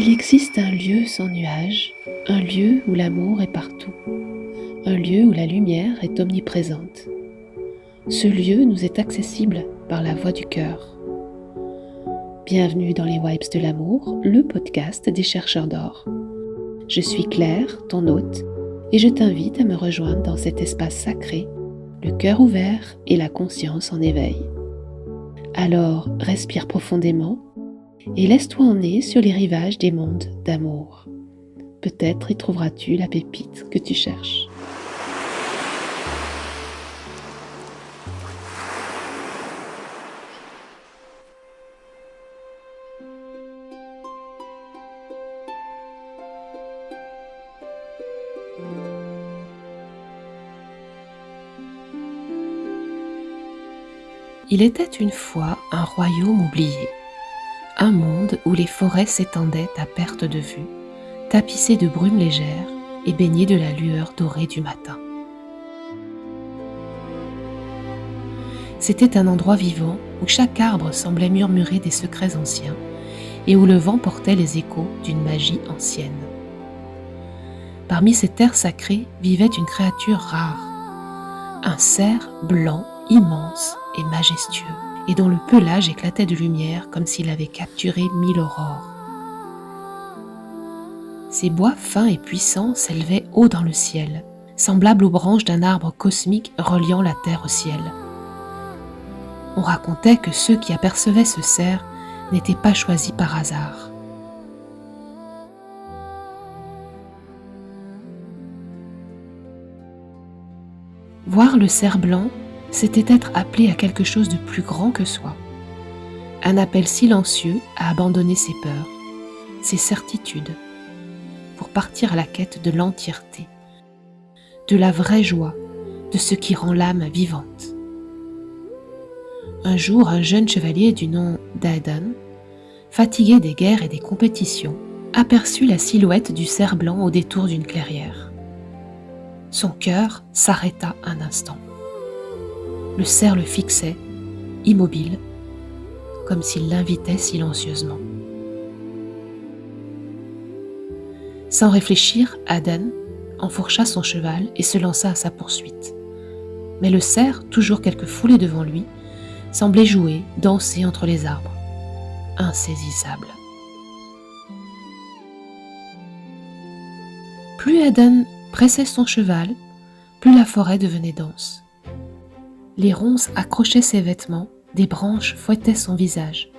Il existe un lieu sans nuages, un lieu où l'amour est partout, un lieu où la lumière est omniprésente. Ce lieu nous est accessible par la voix du cœur. Bienvenue dans les Vibes de l'amour, le podcast des chercheurs d'or. Je suis Claire, ton hôte, et je t'invite à me rejoindre dans cet espace sacré, le cœur ouvert et la conscience en éveil. Alors, respire profondément et laisse-toi emmener sur les rivages des mondes d'amour. Peut-être y trouveras-tu la pépite que tu cherches. Il était une fois un royaume oublié, un monde où les forêts s'étendaient à perte de vue, tapissées de brumes légères et baignées de la lueur dorée du matin. C'était un endroit vivant où chaque arbre semblait murmurer des secrets anciens et où le vent portait les échos d'une magie ancienne. Parmi ces terres sacrées vivait une créature rare, un cerf blanc immense et majestueux, et dont le pelage éclatait de lumière comme s'il avait capturé 1000 aurores. Ses bois fins et puissants s'élevaient haut dans le ciel, semblables aux branches d'un arbre cosmique reliant la terre au ciel. On racontait que ceux qui apercevaient ce cerf n'étaient pas choisis par hasard. Voir le cerf blanc, c'était être appelé à quelque chose de plus grand que soi. Un appel silencieux à abandonner ses peurs, ses certitudes, pour partir à la quête de l'entièreté, de la vraie joie, de ce qui rend l'âme vivante. Un jour, un jeune chevalier du nom d'Aedan, fatigué des guerres et des compétitions, aperçut la silhouette du cerf blanc au détour d'une clairière. Son cœur s'arrêta un instant. Le cerf le fixait, immobile, comme s'il l'invitait silencieusement. Sans réfléchir, Aedan enfourcha son cheval et se lança à sa poursuite. Mais le cerf, toujours quelques foulées devant lui, semblait jouer, danser entre les arbres, insaisissable. Plus Aedan pressait son cheval, plus la forêt devenait dense. Les ronces accrochaient ses vêtements, des branches fouettaient son visage.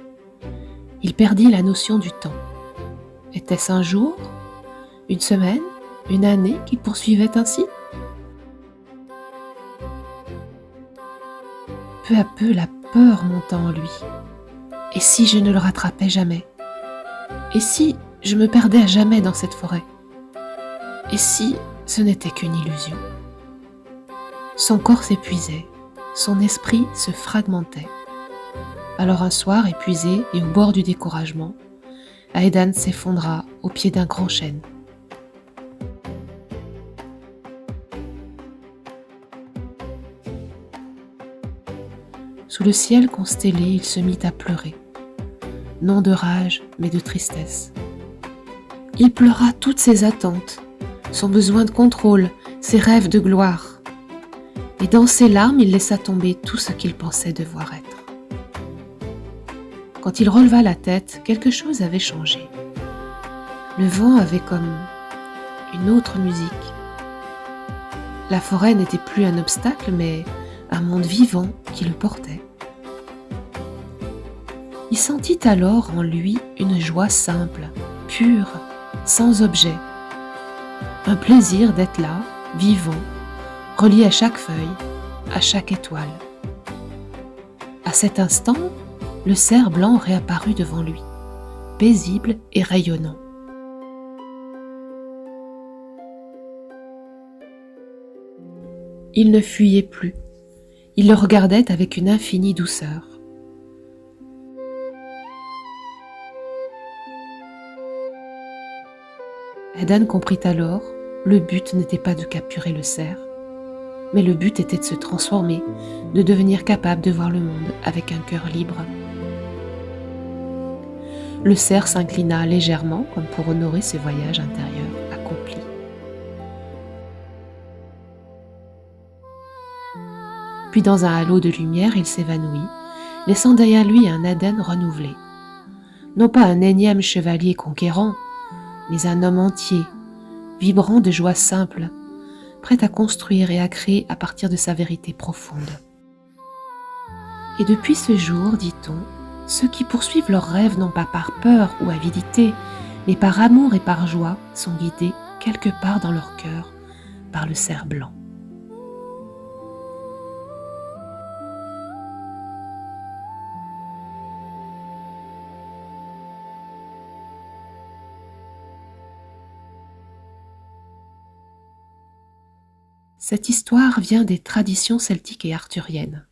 Il perdit la notion du temps. Était-ce un jour, une semaine, une année qu'il poursuivait ainsi ? Peu à peu, la peur monta en lui. Et si je ne le rattrapais jamais ? Et si je me perdais à jamais dans cette forêt ? Et si ce n'était qu'une illusion ? Son corps s'épuisait. Son esprit se fragmentait. Alors un soir, épuisé et au bord du découragement, Aedan s'effondra au pied d'un grand chêne. Sous le ciel constellé, il se mit à pleurer, non de rage, mais de tristesse. Il pleura toutes ses attentes, son besoin de contrôle, ses rêves de gloire. Et dans ses larmes, il laissa tomber tout ce qu'il pensait devoir être. Quand il releva la tête, quelque chose avait changé. Le vent avait comme une autre musique. La forêt n'était plus un obstacle, mais un monde vivant qui le portait. Il sentit alors en lui une joie simple, pure, sans objet. Un plaisir d'être là, vivant, relié à chaque feuille, à chaque étoile. À cet instant, le cerf blanc réapparut devant lui, paisible et rayonnant. Il ne fuyait plus, il le regardait avec une infinie douceur. Aedan comprit alors, le but n'était pas de capturer le cerf, mais le but était de se transformer, de devenir capable de voir le monde avec un cœur libre. Le cerf s'inclina légèrement comme pour honorer ce voyage intérieur accompli. Puis dans un halo de lumière, il s'évanouit, laissant derrière lui un Aden renouvelé. Non pas un énième chevalier conquérant, mais un homme entier, vibrant de joie simple, prêt à construire et à créer à partir de sa vérité profonde. Et depuis ce jour, dit-on, ceux qui poursuivent leurs rêves non pas par peur ou avidité, mais par amour et par joie, sont guidés quelque part dans leur cœur par le cerf blanc. Cette histoire vient des traditions celtiques et arthuriennes.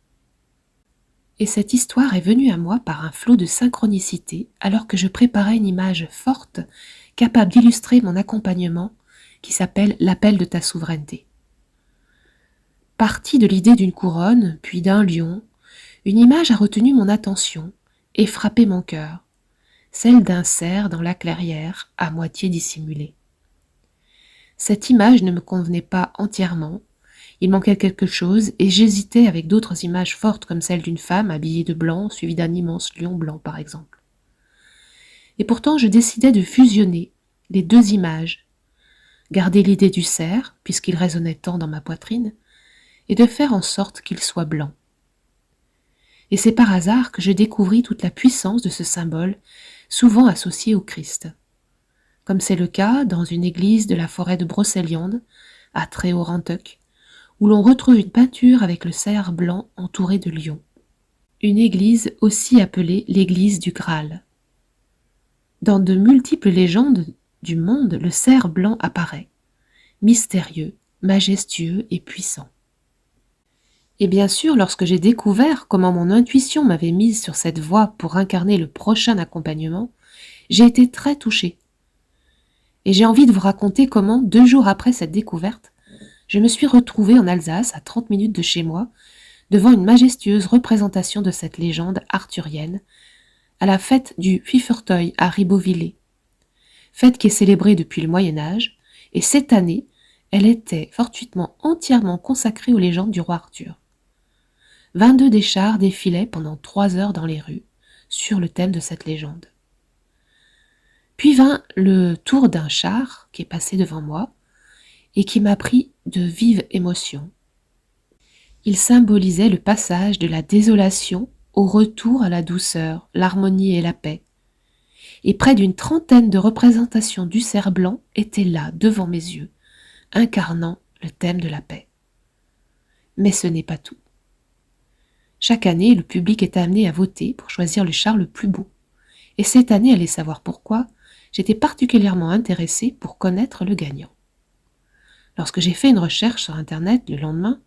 Et cette histoire est venue à moi par un flot de synchronicité alors que je préparais une image forte capable d'illustrer mon accompagnement qui s'appelle l'appel de ta souveraineté. Partie de l'idée d'une couronne, puis d'un lion, une image a retenu mon attention et frappé mon cœur, celle d'un cerf dans la clairière à moitié dissimulé. Cette image ne me convenait pas entièrement, il manquait quelque chose et j'hésitais avec d'autres images fortes comme celle d'une femme habillée de blanc suivie d'un immense lion blanc par exemple. Et pourtant je décidai de fusionner les deux images, garder l'idée du cerf puisqu'il résonnait tant dans ma poitrine et de faire en sorte qu'il soit blanc. Et c'est par hasard que je découvris toute la puissance de ce symbole souvent associé au Christ. Comme c'est le cas dans une église de la forêt de Brocéliande, à Tréau-Rantuc, où l'on retrouve une peinture avec le cerf blanc entouré de lions. Une église aussi appelée l'église du Graal. Dans de multiples légendes du monde, le cerf blanc apparaît, mystérieux, majestueux et puissant. Et bien sûr, lorsque j'ai découvert comment mon intuition m'avait mise sur cette voie pour incarner le prochain accompagnement, j'ai été très touchée. Et j'ai envie de vous raconter comment, 2 jours après cette découverte, je me suis retrouvée en Alsace, à 30 minutes de chez moi, devant une majestueuse représentation de cette légende arthurienne, à la fête du Fifurteuil à Ribeauvillé, fête qui est célébrée depuis le Moyen-Âge, et cette année, elle était fortuitement entièrement consacrée aux légendes du roi Arthur. 22 des chars défilaient pendant 3 heures dans les rues, sur le thème de cette légende. Puis vint le tour d'un char qui est passé devant moi et qui m'a pris de vives émotions. Il symbolisait le passage de la désolation au retour à la douceur, l'harmonie et la paix. Et près d'une trentaine de représentations du cerf blanc étaient là, devant mes yeux, incarnant le thème de la paix. Mais ce n'est pas tout. Chaque année, le public est amené à voter pour choisir le char le plus beau. Et cette année, allez savoir pourquoi, j'étais particulièrement intéressée pour connaître le gagnant. Lorsque j'ai fait une recherche sur Internet le lendemain,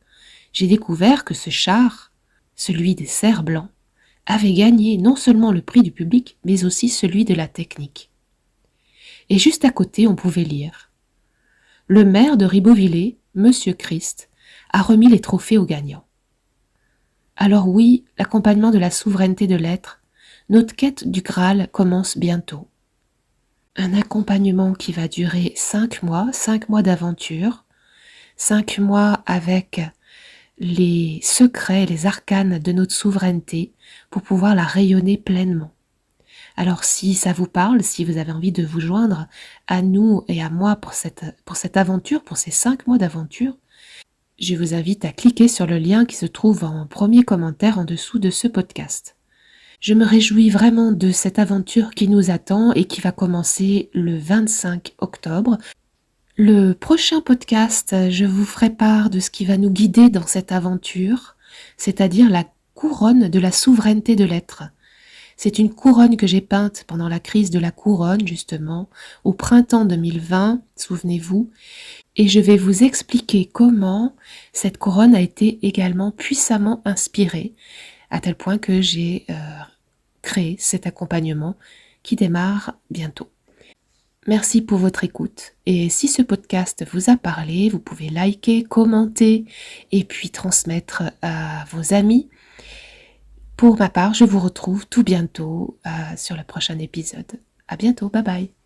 j'ai découvert que ce char, celui des cerfs blancs, avait gagné non seulement le prix du public, mais aussi celui de la technique. Et juste à côté, on pouvait lire « Le maire de Ribeauvillé, Monsieur Christ, a remis les trophées aux gagnants. » Alors oui, l'accompagnement de la souveraineté de l'être, notre quête du Graal commence bientôt. Un accompagnement qui va durer 5 mois, 5 mois d'aventure, 5 mois avec les secrets, les arcanes de notre souveraineté pour pouvoir la rayonner pleinement. Alors si ça vous parle, si vous avez envie de vous joindre à nous et à moi pour cette aventure, pour ces 5 mois d'aventure, je vous invite à cliquer sur le lien qui se trouve en premier commentaire en dessous de ce podcast. Je me réjouis vraiment de cette aventure qui nous attend et qui va commencer le 25 octobre. Le prochain podcast, je vous ferai part de ce qui va nous guider dans cette aventure, c'est-à-dire la couronne de la souveraineté de l'être. C'est une couronne que j'ai peinte pendant la crise de la couronne, justement, au printemps 2020, souvenez-vous, et je vais vous expliquer comment cette couronne a été également puissamment inspirée, à tel point que j'ai créé cet accompagnement qui démarre bientôt. Merci pour votre écoute et si ce podcast vous a parlé, vous pouvez liker, commenter et puis transmettre à vos amis. Pour ma part, je vous retrouve tout bientôt sur le prochain épisode. À bientôt, bye bye.